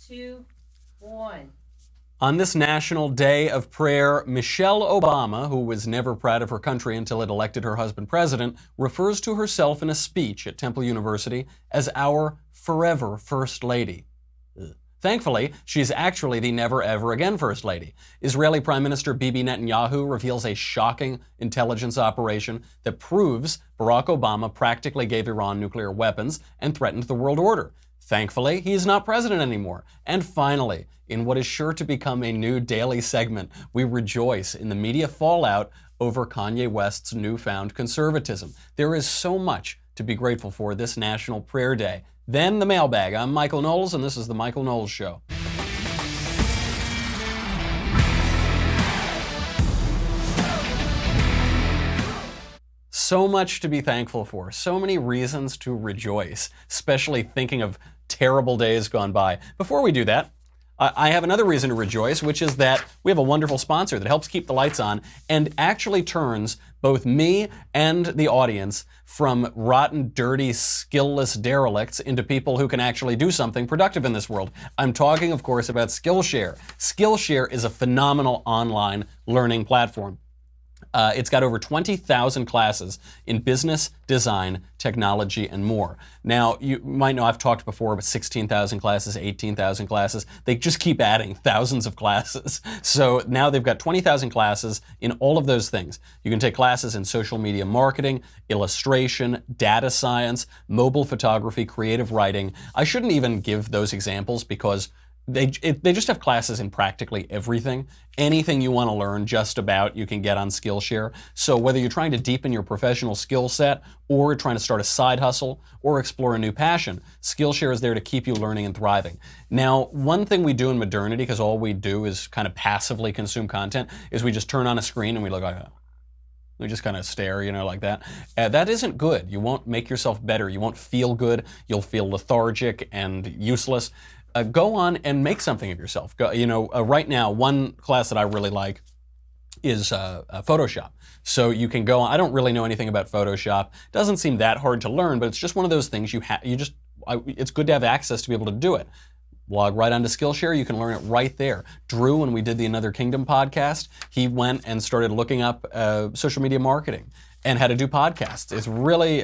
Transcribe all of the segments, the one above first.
2, 1. On this National Day of Prayer, Michelle Obama, who was never proud of her country until it elected her husband president, refers to herself in a speech at Temple University as our forever First Lady. Thankfully, she's actually the never ever again First Lady. Israeli Prime Minister Bibi Netanyahu reveals a shocking intelligence operation that proves Barack Obama practically gave Iran nuclear weapons and threatened the world order. Thankfully, he's not president anymore. And finally, in what is sure to become a new daily segment, we rejoice in the media fallout over Kanye West's newfound conservatism. There is so much to be grateful for this National Prayer Day. Then the Mailbag. I'm Michael Knowles, and this is The Michael Knowles Show. So much to be thankful for, so many reasons to rejoice, especially thinking of terrible days gone by. Before we do that, I have another reason to rejoice, which is that we have a wonderful sponsor that helps keep the lights on and actually turns both me and the audience from rotten, dirty, skillless derelicts into people who can actually do something productive in this world. I'm talking, of course, about Skillshare. Skillshare is a phenomenal online learning platform. It's got over 20,000 classes in business, design, technology, and more. Now, you might know I've talked before about 16,000 classes, 18,000 classes. They just keep adding thousands of classes. So now they've got 20,000 classes in all of those things. You can take classes in social media marketing, illustration, data science, mobile photography, creative writing. I shouldn't even give those examples because they just have classes in practically everything. Anything you want to learn just about, you can get on Skillshare. So whether you're trying to deepen your professional skill set or trying to start a side hustle or explore a new passion, Skillshare is there to keep you learning and thriving. Now, one thing we do in modernity, because all we do is kind of passively consume content, is we just turn on a screen and we look like, oh. We just kind of stare, like that. That isn't good. You won't make yourself better. You won't feel good. You'll feel lethargic and useless. Go on and make something of yourself. Right now, one class that I really like is Photoshop. So you can go on. I don't really know anything about Photoshop. Doesn't seem that hard to learn, but it's just one of those things it's good to have access to be able to do it. Log right onto Skillshare, you can learn it right there. Drew, when we did the Another Kingdom podcast, he went and started looking up social media marketing and how to do podcasts. It's really,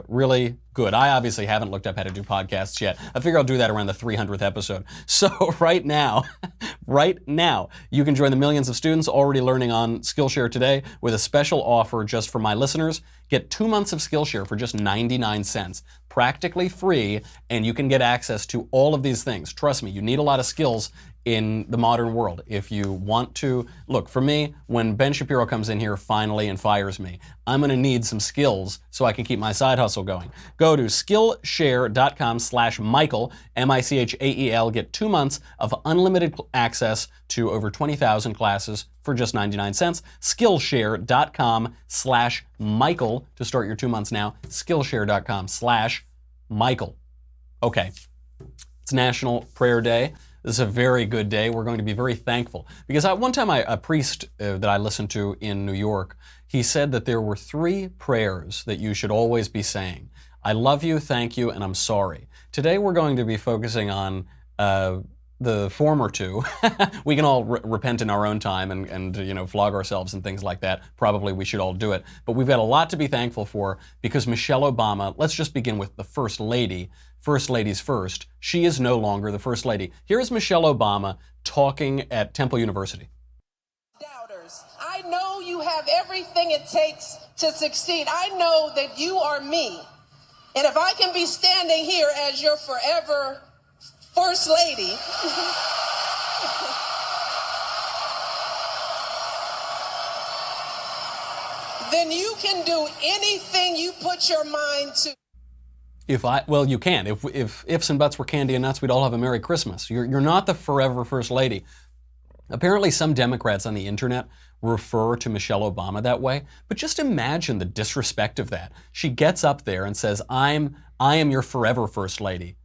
really good. I obviously haven't looked up how to do podcasts yet. I figure I'll do that around the 300th episode. So right now, you can join the millions of students already learning on Skillshare today with a special offer just for my listeners. Get 2 months of Skillshare for just 99 cents, practically free, and you can get access to all of these things. Trust me, you need a lot of skills in the modern world. If you want to, look, for me, when Ben Shapiro comes in here finally and fires me, I'm gonna need some skills so I can keep my side hustle going. Go to Skillshare.com/Michael, Michael, get 2 months of unlimited access to over 20,000 classes for just 99 cents. Skillshare.com/Michael to start your 2 months now. Skillshare.com/Michael. Okay, it's National Prayer Day. This is a very good day. We're going to be very thankful. Because one time a priest that I listened to in New York, he said that there were 3 prayers that you should always be saying. I love you, thank you, and I'm sorry. Today we're going to be focusing on the former 2. We can all repent in our own time and flog ourselves and things like that. Probably we should all do it. But we've got a lot to be thankful for because Michelle Obama, let's just begin with the First Lady. First ladies first. She is no longer the First Lady. Here is Michelle Obama talking at Temple University. Doubters, I know you have everything it takes to succeed. I know that you are me. And if I can be standing here as your forever First Lady, then you can do anything you put your mind to. You can. If ifs and buts were candy and nuts, we'd all have a Merry Christmas. You're not the forever First Lady. Apparently some Democrats on the internet refer to Michelle Obama that way, but just imagine the disrespect of that. She gets up there and says, I am your forever First Lady.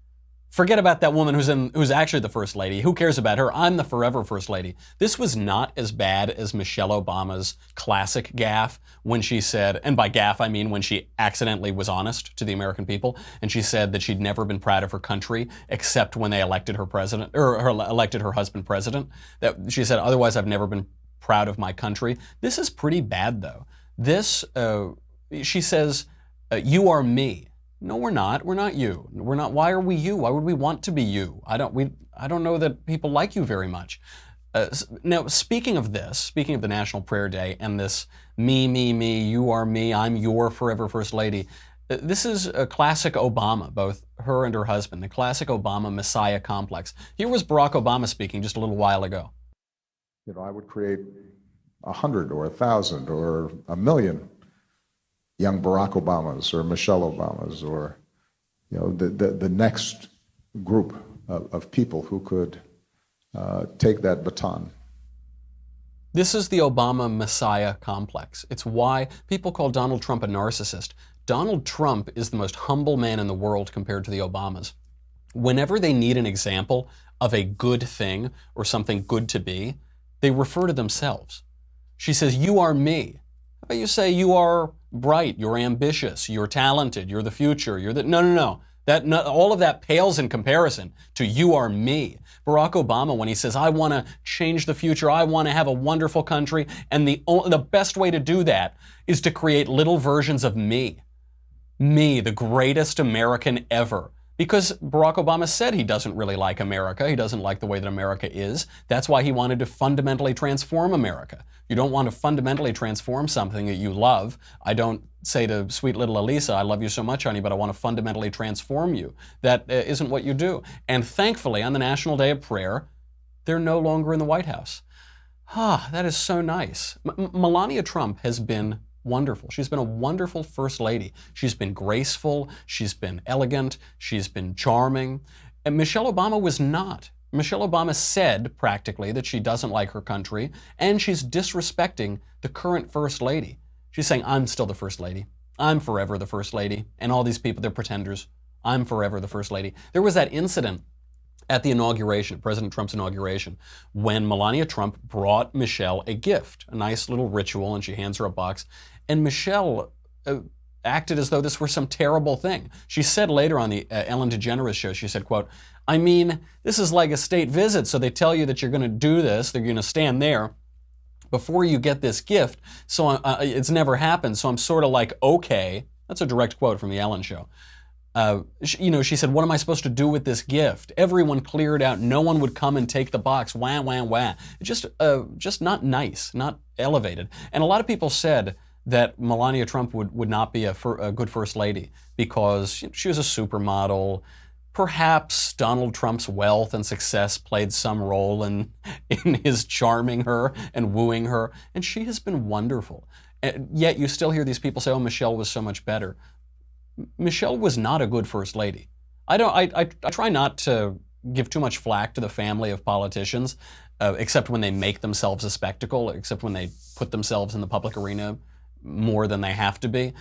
Forget about that woman who's actually the first lady. Who cares about her? I'm the forever first lady. This was not as bad as Michelle Obama's classic gaffe when she said, and by gaffe I mean when she accidentally was honest to the American people, and she said that she'd never been proud of her country except when they elected her president, or elected her husband president. That she said, otherwise I've never been proud of my country. This is pretty bad though. This, she says, you are me. No, we're not. We're not you. We're not. Why are we you? Why would we want to be you? I don't know that people like you very much. Now, speaking of the National Prayer Day and this me, you are me, I'm your forever first lady, this is a classic Obama, both her and her husband, the classic Obama Messiah complex. Here was Barack Obama speaking just a little while ago. I would create 100 or 1,000 or 1,000,000 young Barack Obamas or Michelle Obamas, or the next group of people who could take that baton. This is the Obama Messiah complex. It's why people call Donald Trump a narcissist. Donald Trump is the most humble man in the world compared to the Obamas. Whenever they need an example of a good thing or something good to be, they refer to themselves. She says, you are me. How about you say you are bright, you're ambitious, you're talented, you're the future, you're the... No. All of that pales in comparison to you are me. Barack Obama, when he says, I want to change the future, I want to have a wonderful country, and the best way to do that is to create little versions of me. Me, the greatest American ever. Because Barack Obama said he doesn't really like America. He doesn't like the way that America is. That's why he wanted to fundamentally transform America. You don't want to fundamentally transform something that you love. I don't say to sweet little Elisa, I love you so much, honey, but I want to fundamentally transform you. That isn't what you do. And thankfully, on the National Day of Prayer, they're no longer in the White House. That is so nice. Melania Trump has been wonderful. She's been a wonderful first lady. She's been graceful, she's been elegant, she's been charming. And Michelle Obama was not. Michelle Obama said practically that she doesn't like her country, and she's disrespecting the current first lady. She's saying, I'm still the first lady. I'm forever the first lady. And all these people, they're pretenders. I'm forever the first lady. There was that incident at the inauguration, President Trump's inauguration, when Melania Trump brought Michelle a gift, a nice little ritual, and she hands her a box. And Michelle acted as though this were some terrible thing. She said later on the Ellen DeGeneres show, she said, quote, I mean, this is like a state visit, so they tell you that you're going to do this, they're going to stand there before you get this gift, so it's never happened, so I'm sort of like, okay. That's a direct quote from the Ellen show. She said, what am I supposed to do with this gift? Everyone cleared out. No one would come and take the box. Wah, wah, wah. Just not nice, not elevated. And a lot of people said that Melania Trump would not be a good first lady because she was a supermodel. Perhaps Donald Trump's wealth and success played some role in his charming her and wooing her. And she has been wonderful. And yet you still hear these people say, oh, Michelle was so much better. Michelle was not a good first lady. I try not to give too much flack to the family of politicians, except when they make themselves a spectacle, except when they put themselves in the public arena more than they have to be.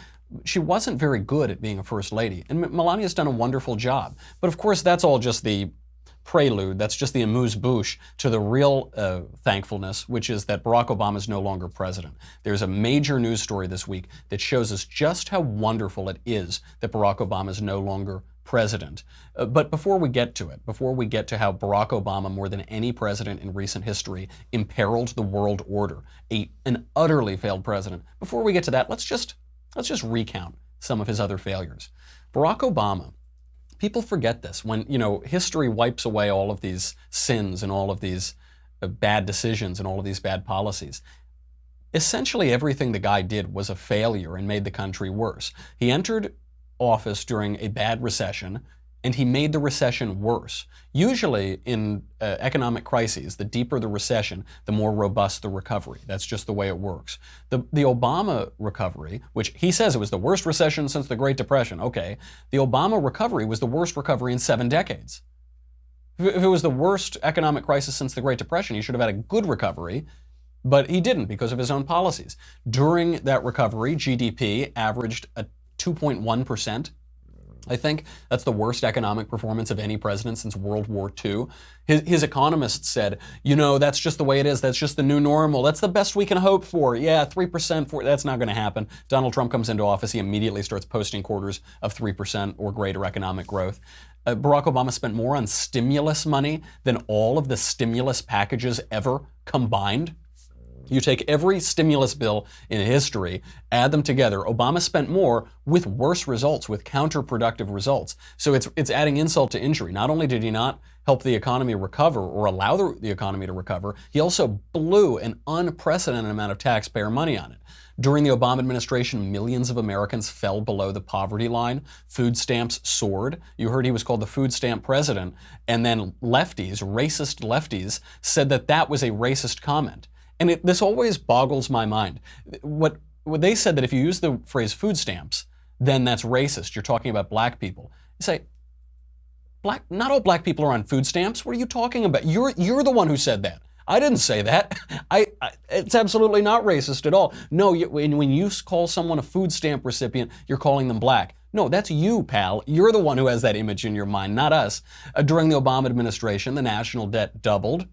She wasn't very good at being a first lady, and Melania's done a wonderful job. But of course, that's all just the prelude. That's just the amuse-bouche to the real thankfulness, which is that Barack Obama is no longer president. There's a major news story this week that shows us just how wonderful it is that Barack Obama is no longer president. But before we get to it, before we get to how Barack Obama, more than any president in recent history, imperiled the world order, an utterly failed president, before we get to that, let's just recount some of his other failures. Barack Obama, people forget this. When, history wipes away all of these sins and all of these bad decisions and all of these bad policies. Essentially everything the guy did was a failure and made the country worse. He entered office during a bad recession, and he made the recession worse. Usually in economic crises, the deeper the recession, the more robust the recovery. That's just the way it works. The Obama recovery, which he says it was the worst recession since the Great Depression, okay, the Obama recovery was the worst recovery in 7 decades. If it was the worst economic crisis since the Great Depression, he should have had a good recovery, but he didn't because of his own policies. During that recovery, GDP averaged a 2.1%. I think that's the worst economic performance of any president since World War II. His economists said, that's just the way it is. That's just the new normal. That's the best we can hope for. Yeah, 3%, that's not going to happen. Donald Trump comes into office. He immediately starts posting quarters of 3% or greater economic growth. Barack Obama spent more on stimulus money than all of the stimulus packages ever combined. You take every stimulus bill in history, add them together. Obama spent more with worse results, with counterproductive results. So it's adding insult to injury. Not only did he not help the economy recover or allow the economy to recover, he also blew an unprecedented amount of taxpayer money on it. During the Obama administration, millions of Americans fell below the poverty line. Food stamps soared. You heard he was called the food stamp president. And then lefties, racist lefties, said that was a racist comment. And this always boggles my mind. What they said that if you use the phrase food stamps, then that's racist. You're talking about black people. You say, not all black people are on food stamps. What are you talking about? You're the one who said that. I didn't say that. It's absolutely not racist at all. No, when you call someone a food stamp recipient, you're calling them black. No, that's you, pal. You're the one who has that image in your mind, not us. During the Obama administration, the national debt doubled.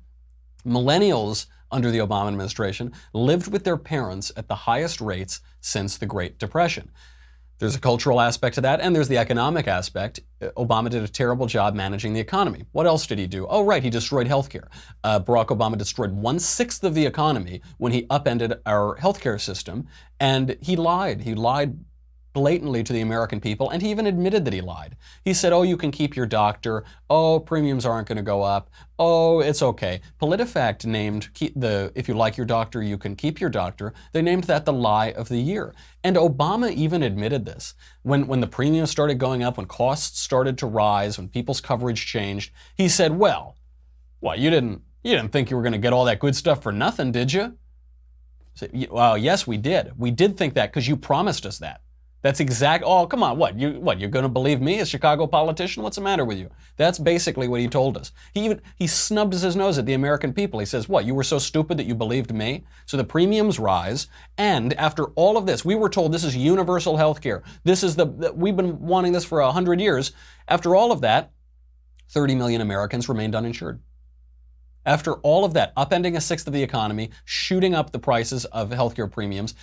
Millennials under the Obama administration lived with their parents at the highest rates since the Great Depression. There's a cultural aspect to that, and there's the economic aspect. Obama did a terrible job managing the economy. What else did he do? Oh, right, he destroyed healthcare. Barack Obama destroyed 1/6 of the economy when he upended our healthcare system, and he lied. He lied blatantly to the American people, and he even admitted that he lied. He said, oh, you can keep your doctor. Oh, premiums aren't going to go up. Oh, it's okay. PolitiFact named if you like your doctor, you can keep your doctor. They named that the lie of the year. And Obama even admitted this. When the premiums started going up, when costs started to rise, when people's coverage changed, he said, well, what, you didn't think you were going to get all that good stuff for nothing, did you? Well, yes, we did. We did think that because you promised us that. That's oh, come on, you're going to believe me, a Chicago politician? What's the matter with you? That's basically what he told us. He snubs his nose at the American people. He says, what, you were so stupid that you believed me? So the premiums rise, and after all of this, we were told this is universal health care. We've been wanting this for 100 years. After all of that, 30 million Americans remained uninsured. After all of that, upending 1/6 of the economy, shooting up the prices of healthcare premiums,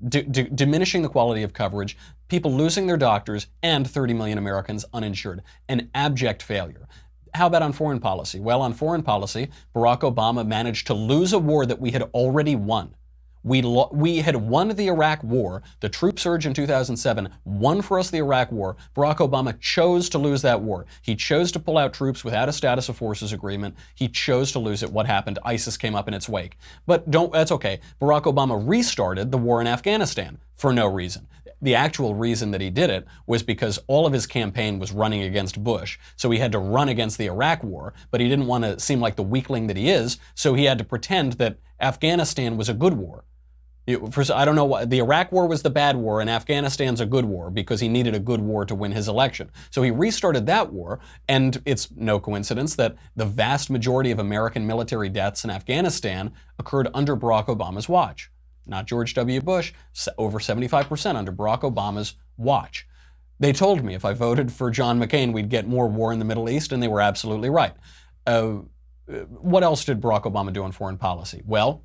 diminishing the quality of coverage, people losing their doctors, and 30 million Americans uninsured. An abject failure. How about on foreign policy? Well, on foreign policy, Barack Obama managed to lose a war that we had already won. We had won the Iraq War. The troop surge in 2007 won for us the Iraq War. Barack Obama chose to lose that war. He chose to pull out troops without a status of forces agreement. He chose to lose it. What happened? ISIS came up in its wake. But that's okay. Barack Obama restarted the war in Afghanistan for no reason. The actual reason that he did it was because all of his campaign was running against Bush. So he had to run against the Iraq War, but he didn't want to seem like the weakling that he is, so he had to pretend that Afghanistan was a good war. I don't know why. The Iraq War was the bad war and Afghanistan's a good war because he needed a good war to win his election. So he restarted that war, and it's no coincidence that the vast majority of American military deaths in Afghanistan occurred under Barack Obama's watch. Not George W. Bush, over 75% under Barack Obama's watch. They told me if I voted for John McCain, we'd get more war in the Middle East, and they were absolutely right. What else did Barack Obama do in foreign policy? Well,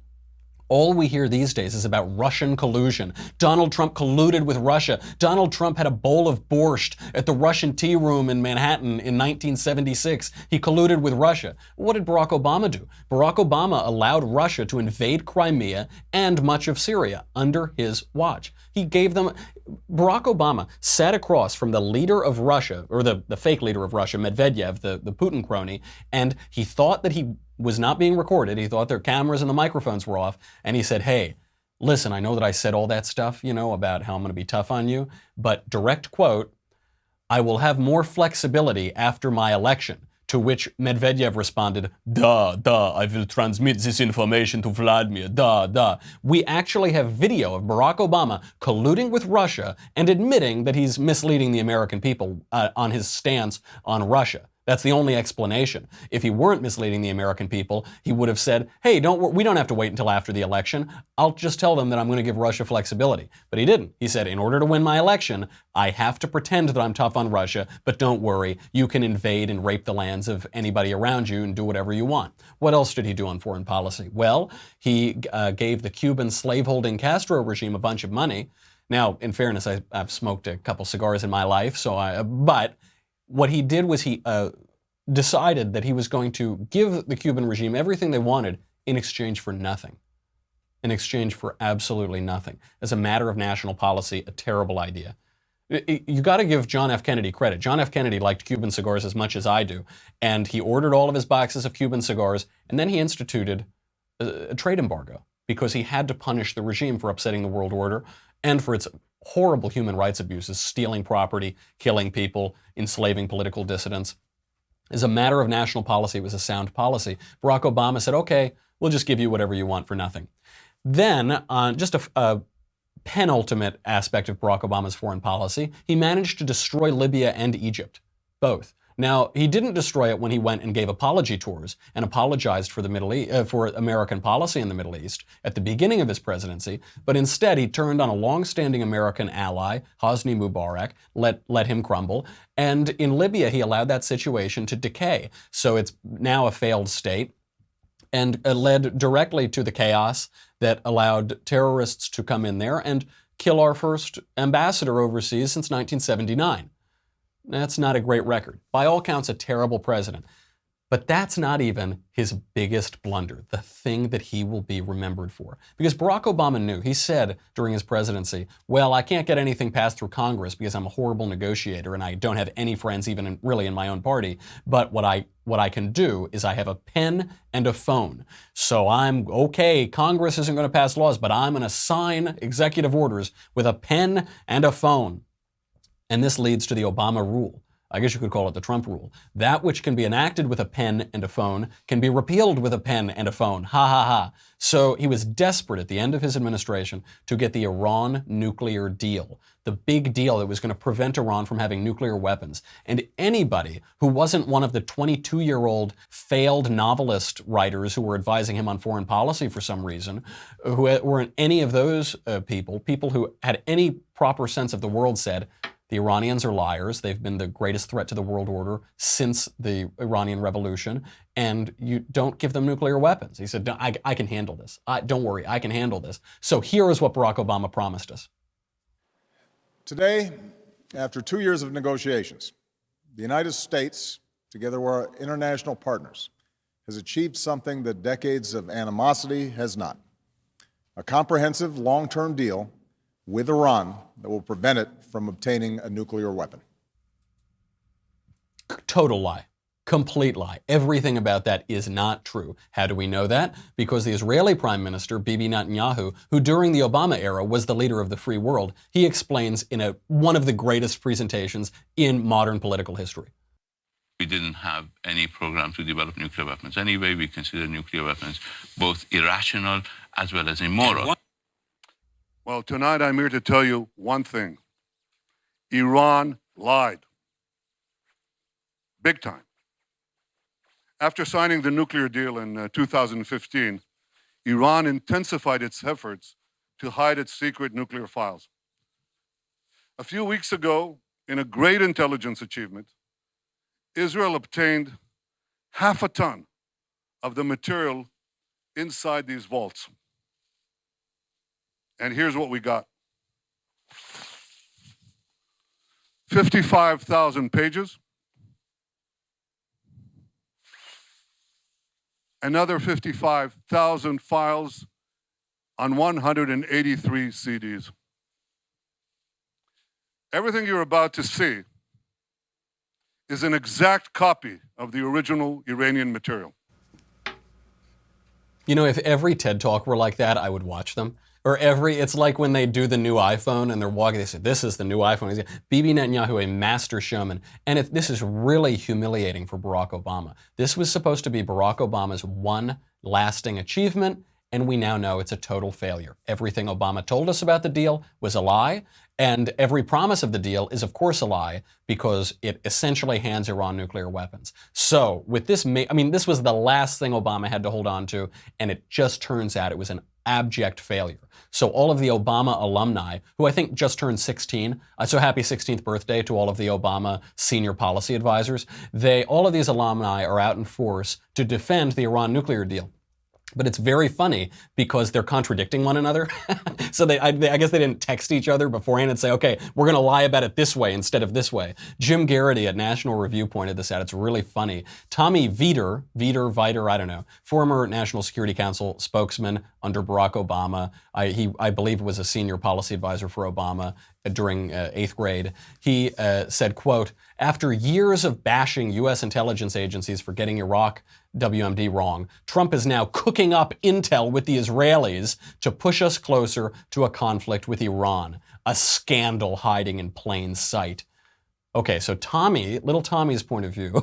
all we hear these days is about Russian collusion. Donald Trump colluded with Russia. Donald Trump had a bowl of borscht at the Russian tea room in Manhattan in 1976. He colluded with Russia. What did Barack Obama do? Barack Obama allowed Russia to invade Crimea and much of Syria under his watch. Barack Obama sat across from the leader of Russia, or the fake leader of Russia, Medvedev, the Putin crony, and he thought that he was not being recorded. He thought their cameras and the microphones were off. And he said, hey, listen, I know that I said all that stuff, about how I'm going to be tough on you, but direct quote, I will have more flexibility after my election. To which Medvedev responded, duh, I will transmit this information to Vladimir, duh. We actually have video of Barack Obama colluding with Russia and admitting that he's misleading the American people on his stance on Russia. That's the only explanation. If he weren't misleading the American people, he would have said, hey, we don't have to wait until after the election. I'll just tell them that I'm going to give Russia flexibility. But he didn't. He said, in order to win my election, I have to pretend that I'm tough on Russia, but don't worry, you can invade and rape the lands of anybody around you and do whatever you want. What else did he do on foreign policy? Well, he gave the Cuban slaveholding Castro regime a bunch of money. Now, in fairness, I've smoked a couple cigars in my life, but what he did was he decided that he was going to give the Cuban regime everything they wanted in exchange for nothing. In exchange for absolutely nothing. As a matter of national policy, a terrible idea. You got to give John F. Kennedy credit. John F. Kennedy liked Cuban cigars as much as I do, and he ordered all of his boxes of Cuban cigars, and then he instituted a trade embargo because he had to punish the regime for upsetting the world order and for its horrible human rights abuses, stealing property, killing people, enslaving political dissidents. As a matter of national policy, it was a sound policy. Barack Obama said, okay, we'll just give you whatever you want for nothing. Then, on just a penultimate aspect of Barack Obama's foreign policy, he managed to destroy Libya and Egypt, both. Now, he didn't destroy it when he went and gave apology tours and apologized for the Middle East, for American policy in the Middle East at the beginning of his presidency, but instead he turned on a long-standing American ally, Hosni Mubarak, let him crumble, and in Libya he allowed that situation to decay. So it's now a failed state and led directly to the chaos that allowed terrorists to come in there and kill our first ambassador overseas since 1979. That's not a great record. By all counts, a terrible president. But that's not even his biggest blunder, the thing that he will be remembered for. Because Barack Obama knew, he said during his presidency, well, I can't get anything passed through Congress because I'm a horrible negotiator and I don't have any friends even really in my own party. But what I can do is I have a pen and a phone. So I'm okay, Congress isn't going to pass laws, but I'm going to sign executive orders with a pen and a phone. And this leads to the Obama rule. I guess you could call it the Trump rule. That which can be enacted with a pen and a phone can be repealed with a pen and a phone. Ha ha ha. So he was desperate at the end of his administration to get the Iran nuclear deal, the big deal that was going to prevent Iran from having nuclear weapons. And anybody who wasn't one of the 22-year-old failed novelist writers who were advising him on foreign policy for some reason, who weren't any of those people who had any proper sense of the world said, the Iranians are liars. They've been the greatest threat to the world order since the Iranian Revolution, and you don't give them nuclear weapons. He said, I can handle this. Don't worry, I can handle this. So here is what Barack Obama promised us. Today, after 2 years of negotiations, the United States, together with our international partners, has achieved something that decades of animosity has not. A comprehensive long-term deal with Iran that will prevent it from obtaining a nuclear weapon. Total lie. Complete lie. Everything about that is not true. How do we know that? Because the Israeli Prime Minister, Bibi Netanyahu, who during the Obama era was the leader of the free world, he explains in one of the greatest presentations in modern political history. We didn't have any program to develop nuclear weapons. Anyway, we consider nuclear weapons both irrational as well as immoral. Well, tonight I'm here to tell you one thing. Iran lied. Big time. After signing the nuclear deal in 2015, Iran intensified its efforts to hide its secret nuclear files. A few weeks ago, in a great intelligence achievement, Israel obtained 0.5 ton of the material inside these vaults. And here's what we got. 55,000 pages. Another 55,000 files on 183 CDs. Everything you're about to see is an exact copy of the original Iranian material. You know, if every TED Talk were like that, I would watch them. Or it's like when they do the new iPhone and they're walking, they say, this is the new iPhone. Bibi Netanyahu, a master showman. And this is really humiliating for Barack Obama. This was supposed to be Barack Obama's one lasting achievement, and we now know it's a total failure. Everything Obama told us about the deal was a lie, and every promise of the deal is, of course, a lie because it essentially hands Iran nuclear weapons. So with this, this was the last thing Obama had to hold on to, and it just turns out it was an abject failure. So all of the Obama alumni, who I think just turned 16, so happy 16th birthday to all of the Obama senior policy advisors, all of these alumni are out in force to defend the Iran nuclear deal. But it's very funny because they're contradicting one another. So I guess they didn't text each other beforehand and say, okay, we're going to lie about it this way instead of this way. Jim Garrity at National Review pointed this out. It's really funny. Tommy Viter, I don't know, former National Security Council spokesman under Barack Obama. I believe was a senior policy advisor for Obama during 8th grade. He said, quote, after years of bashing U.S. intelligence agencies for getting Iraq WMD wrong, Trump is now cooking up intel with the Israelis to push us closer to a conflict with Iran, a scandal hiding in plain sight. Okay, so little Tommy's point of view,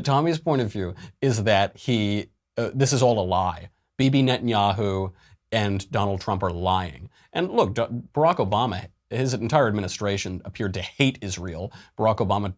Tommy's point of view is that this is all a lie. Bibi Netanyahu and Donald Trump are lying. And look, Barack Obama, his entire administration appeared to hate Israel. Barack Obama,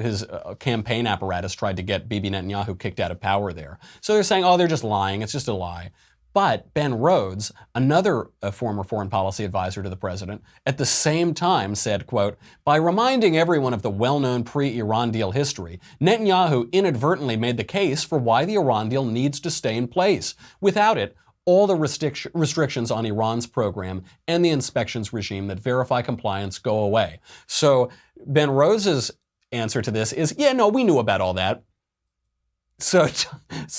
his campaign apparatus tried to get Bibi Netanyahu kicked out of power there. So they're saying, oh, they're just lying. It's just a lie. But Ben Rhodes, another former foreign policy advisor to the president, at the same time said, quote, by reminding everyone of the well-known pre-Iran deal history, Netanyahu inadvertently made the case for why the Iran deal needs to stay in place. Without it, all the restrictions on Iran's program and the inspections regime that verify compliance go away. So Ben Rhodes' answer to this is, yeah, no, we knew about all that. So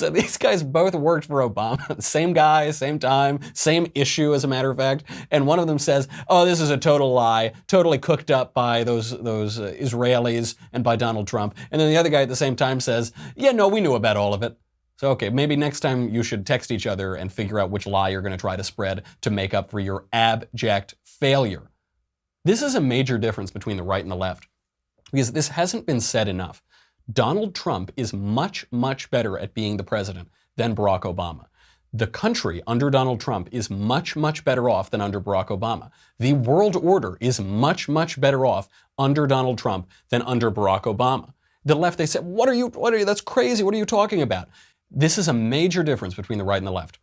these guys both worked for Obama, same guy, same time, same issue, as a matter of fact. And one of them says, oh, this is a total lie, totally cooked up by those Israelis and by Donald Trump. And then the other guy at the same time says, yeah, no, we knew about all of it. So, okay, maybe next time you should text each other and figure out which lie you're going to try to spread to make up for your abject failure. This is a major difference between the right and the left, because this hasn't been said enough. Donald Trump is much, much better at being the president than Barack Obama. The country under Donald Trump is much, much better off than under Barack Obama. The world order is much, much better off under Donald Trump than under Barack Obama. The left, they said, what are you, that's crazy, what are you talking about? This is a major difference between the right and the left.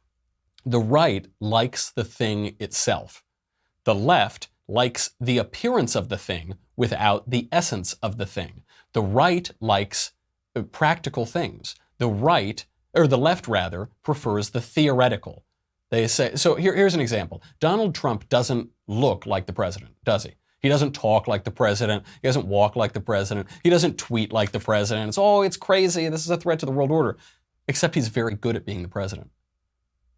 The right likes the thing itself. The left likes the appearance of the thing without the essence of the thing. The right likes practical things. The left rather, prefers the theoretical. They say, so here's an example. Donald Trump doesn't look like the president, does he? He doesn't talk like the president. He doesn't walk like the president. He doesn't tweet like the president. It's crazy. This is a threat to the world order. Except he's very good at being the president.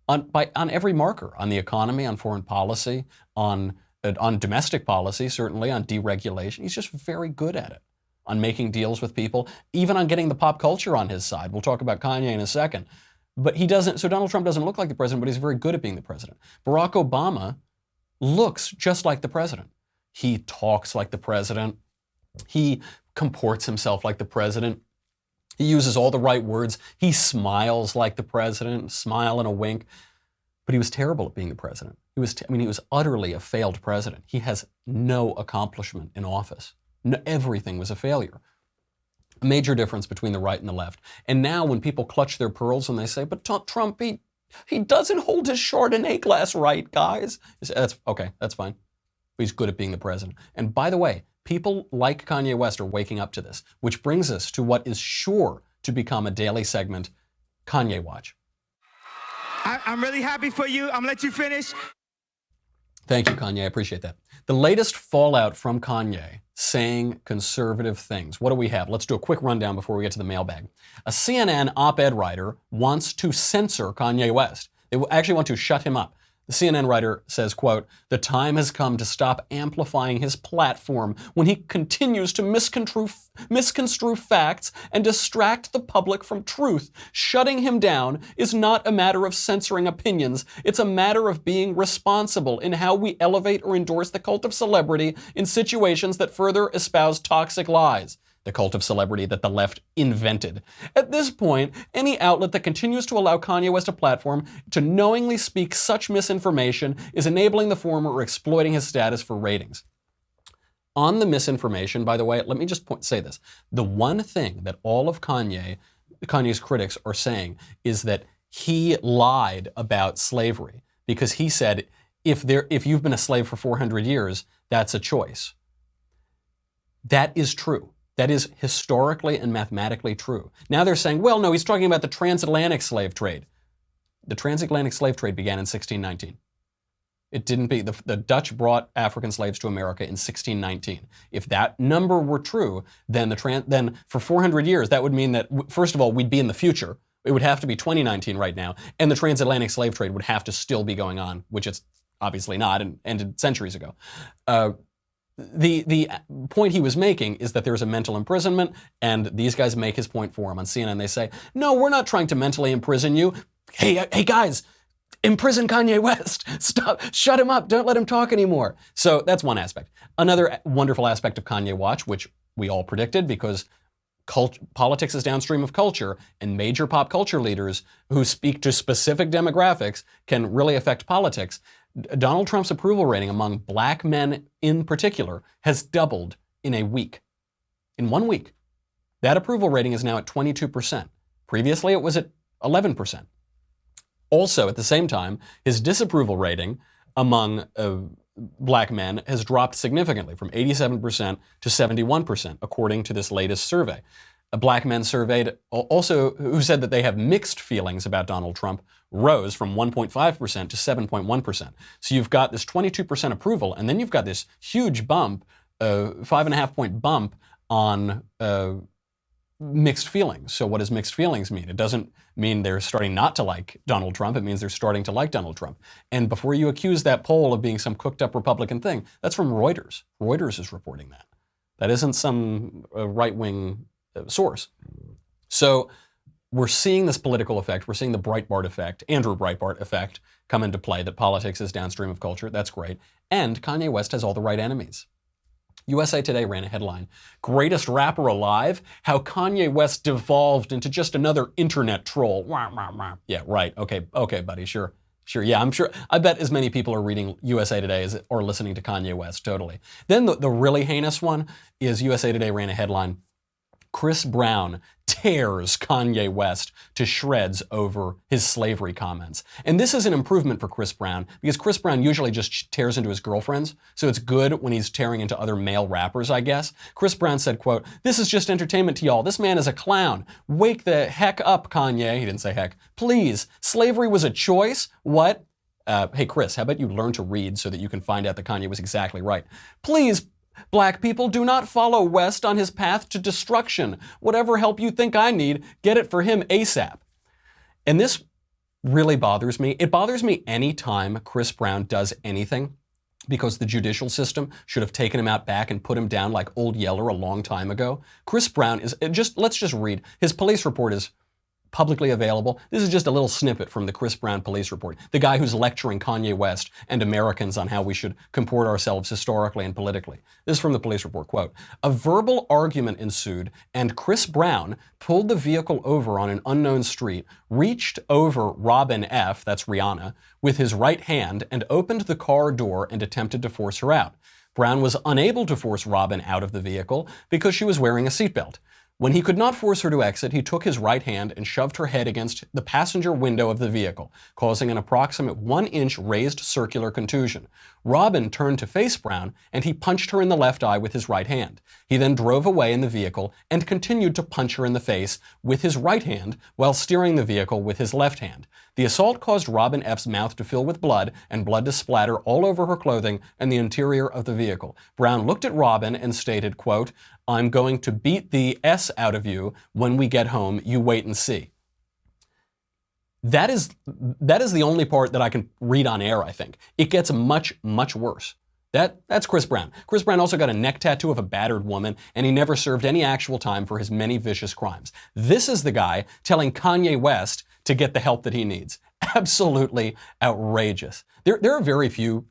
On every marker, on the economy, on foreign policy, on domestic policy, certainly, on deregulation. He's just very good at it. On making deals with people, even on getting the pop culture on his side. We'll talk about Kanye in a second. But so Donald Trump doesn't look like the president, but he's very good at being the president. Barack Obama looks just like the president. He talks like the president. He comports himself like the president. He uses all the right words. He smiles like the president, smile and a wink. But he was terrible at being the president. He was utterly a failed president. He has no accomplishment in office. Everything was a failure. A major difference between the right and the left. And now when people clutch their pearls and they say, but Trump, he doesn't hold his Chardonnay glass right, guys. That's fine. But he's good at being the president. And by the way, people like Kanye West are waking up to this, which brings us to what is sure to become a daily segment, Kanye Watch. I'm really happy for you. I'm going to let you finish. Thank you, Kanye. I appreciate that. The latest fallout from Kanye saying conservative things. What do we have? Let's do a quick rundown before we get to the mailbag. A CNN op-ed writer wants to censor Kanye West. They actually want to shut him up. The CNN writer says, quote, the time has come to stop amplifying his platform when he continues to misconstrue facts and distract the public from truth. Shutting him down is not a matter of censoring opinions. It's a matter of being responsible in how we elevate or endorse the cult of celebrity in situations that further espouse toxic lies. the cult of celebrity that the left invented. At this point, any outlet that continues to allow Kanye West a platform to knowingly speak such misinformation is enabling the former or exploiting his status for ratings. On the misinformation, by the way, let me just say this. The one thing that all of Kanye's critics are saying is that he lied about slavery because he said, if you've been a slave for 400 years, that's a choice. That is true. That is historically and mathematically true. Now they're saying, well, no, he's talking about the transatlantic slave trade. The transatlantic slave trade began in 1619. It didn't be. The Dutch brought African slaves to America in 1619. If that number were true, then then for 400 years, that would mean that, first of all, we'd be in the future. It would have to be 2019 right now, and the transatlantic slave trade would have to still be going on, which it's obviously not, and ended centuries ago. The point he was making is that there's a mental imprisonment, and these guys make his point for him. On CNN, they say, no, we're not trying to mentally imprison you. Hey guys, imprison Kanye West. Stop, shut him up. Don't let him talk anymore. So that's one aspect. Another wonderful aspect of Kanye Watch, which we all predicted because politics is downstream of culture, and major pop culture leaders who speak to specific demographics can really affect politics. Donald Trump's approval rating among black men in particular has doubled in a week. In 1 week. That approval rating is now at 22%. Previously, it was at 11%. Also, at the same time, his disapproval rating among black men has dropped significantly from 87% to 71%, according to this latest survey. Black men surveyed also who said that they have mixed feelings about Donald Trump rose from 1.5% to 7.1%. So you've got this 22% approval, and then you've got this huge bump, 5.5 point bump on mixed feelings. So what does mixed feelings mean? It doesn't mean they're starting not to like Donald Trump. It means they're starting to like Donald Trump. And before you accuse that poll of being some cooked up Republican thing, that's from Reuters. Reuters is reporting that. That isn't some right-wing source. So we're seeing this political effect. We're seeing the Breitbart effect, Andrew Breitbart effect, come into play, that politics is downstream of culture. That's great. And Kanye West has all the right enemies. USA Today ran a headline, "Greatest Rapper Alive, How Kanye West Devolved into Just Another Internet Troll." Yeah, right. Okay, buddy, sure. Yeah, I'm sure. I bet as many people are reading USA Today as or listening to Kanye West, totally. Then the really heinous one is USA Today ran a headline, "Chris Brown tears Kanye West to shreds over his slavery comments." And this is an improvement for Chris Brown because Chris Brown usually just tears into his girlfriends. So it's good when he's tearing into other male rappers, I guess. Chris Brown said, quote, "This is just entertainment to y'all. This man is a clown. Wake the heck up, Kanye." He didn't say heck. "Please, slavery was a choice? What?" Hey, Chris, how about you learn to read so that you can find out that Kanye was exactly right? "Please, Black people, do not follow West on his path to destruction. Whatever help you think I need, get it for him ASAP." And this really bothers me. It bothers me anytime Chris Brown does anything because the judicial system should have taken him out back and put him down like Old Yeller a long time ago. Chris Brown is let's just read. His police report is publicly available. This is just a little snippet from the Chris Brown police report. The guy who's lecturing Kanye West and Americans on how we should comport ourselves historically and politically. This is from the police report, quote, "A verbal argument ensued and Chris Brown pulled the vehicle over on an unknown street, reached over Robin F., that's Rihanna, with his right hand and opened the car door and attempted to force her out. Brown was unable to force Robin out of the vehicle because she was wearing a seatbelt. When he could not force her to exit, he took his right hand and shoved her head against the passenger window of the vehicle, causing an approximate 1-inch raised circular contusion. Robin turned to face Brown, and he punched her in the left eye with his right hand. He then drove away in the vehicle and continued to punch her in the face with his right hand while steering the vehicle with his left hand. The assault caused Robin F.'s mouth to fill with blood and blood to splatter all over her clothing and the interior of the vehicle. Brown looked at Robin and stated, quote, 'I'm going to beat the S out of you when we get home. You wait and see.'" That is the only part that I can read on air, I think. It gets much, much worse. That's Chris Brown. Chris Brown also got a neck tattoo of a battered woman, and he never served any actual time for his many vicious crimes. This is the guy telling Kanye West to get the help that he needs. Absolutely outrageous. There are very few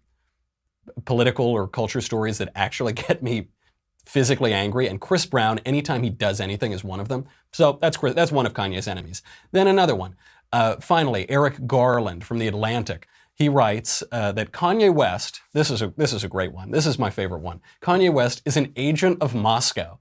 political or culture stories that actually get me physically angry, and Chris Brown, anytime he does anything, is one of them. So that's one of Kanye's enemies. Then another one. Finally, Eric Garland from The Atlantic. He writes that Kanye West, this is a great one. This is my favorite one. Kanye West is an agent of Moscow.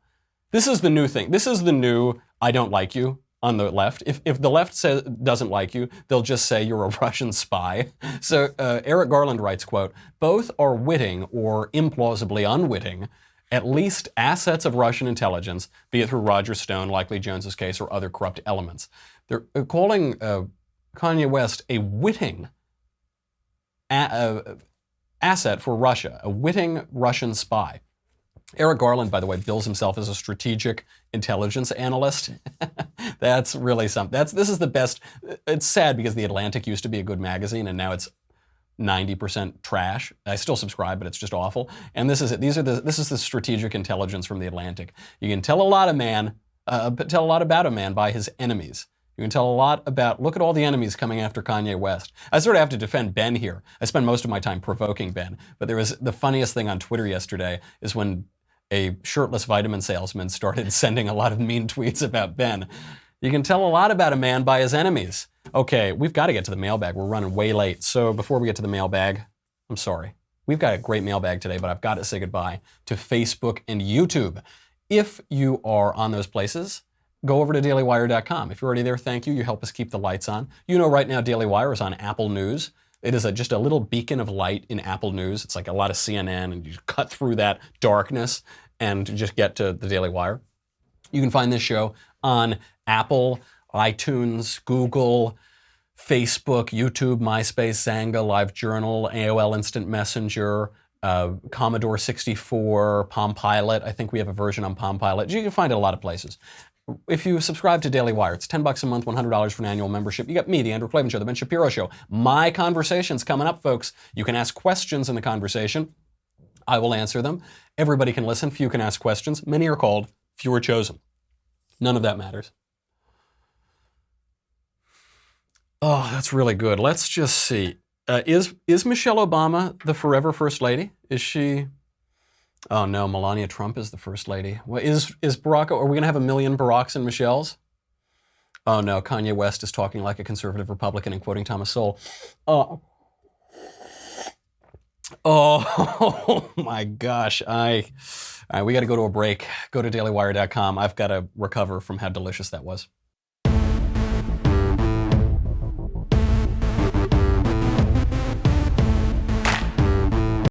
This is the new thing. This is the new I don't like you on the left. If the left doesn't like you, they'll just say you're a Russian spy. So Eric Garland writes, quote, both are witting or implausibly unwitting, at least assets of Russian intelligence, be it through Roger Stone, likely Jones's case, or other corrupt elements. They're calling Kanye West a witting asset for Russia, a witting Russian spy. Eric Garland, by the way, bills himself as a strategic intelligence analyst. That's really something. This is the best. It's sad because The Atlantic used to be a good magazine and now it's 90% trash. I still subscribe, but it's just awful. And this is it. This is the strategic intelligence from The Atlantic. You can tell a lot about a man by his enemies. You can tell a lot about, look at all the enemies coming after Kanye West. I sort of have to defend Ben here. I spend most of my time provoking Ben. But there was the funniest thing on Twitter yesterday is when a shirtless vitamin salesman started sending a lot of mean tweets about Ben. You can tell a lot about a man by his enemies. Okay, we've got to get to the mailbag. We're running way late. So before we get to the mailbag, I'm sorry. We've got a great mailbag today, but I've got to say goodbye to Facebook and YouTube. If you are on those places, go over to dailywire.com. If you're already there, thank you. You help us keep the lights on. You know right now Daily Wire is on Apple News. It is just a little beacon of light in Apple News. It's like a lot of CNN, and you cut through that darkness and just get to the Daily Wire. You can find this show on Apple, iTunes, Google, Facebook, YouTube, MySpace, Xanga, LiveJournal, AOL Instant Messenger, Commodore 64, Palm Pilot. I think we have a version on Palm Pilot. You can find it a lot of places. If you subscribe to Daily Wire, it's $10 a month, $100 for an annual membership. You got me, The Andrew Klavan Show, The Ben Shapiro Show. My conversation's coming up, folks. You can ask questions in the conversation. I will answer them. Everybody can listen. Few can ask questions. Many are called. Few are chosen. None of that matters. Oh, that's really good. Let's just see. Is Michelle Obama the forever first lady? Is she... Oh no, Melania Trump is the first lady. Well, is Barack, are we going to have a million Baracks and Michelles? Oh no, Kanye West is talking like a conservative Republican and quoting Thomas Sowell. Oh my gosh. All right, we got to go to a break. Go to dailywire.com. I've got to recover from how delicious that was.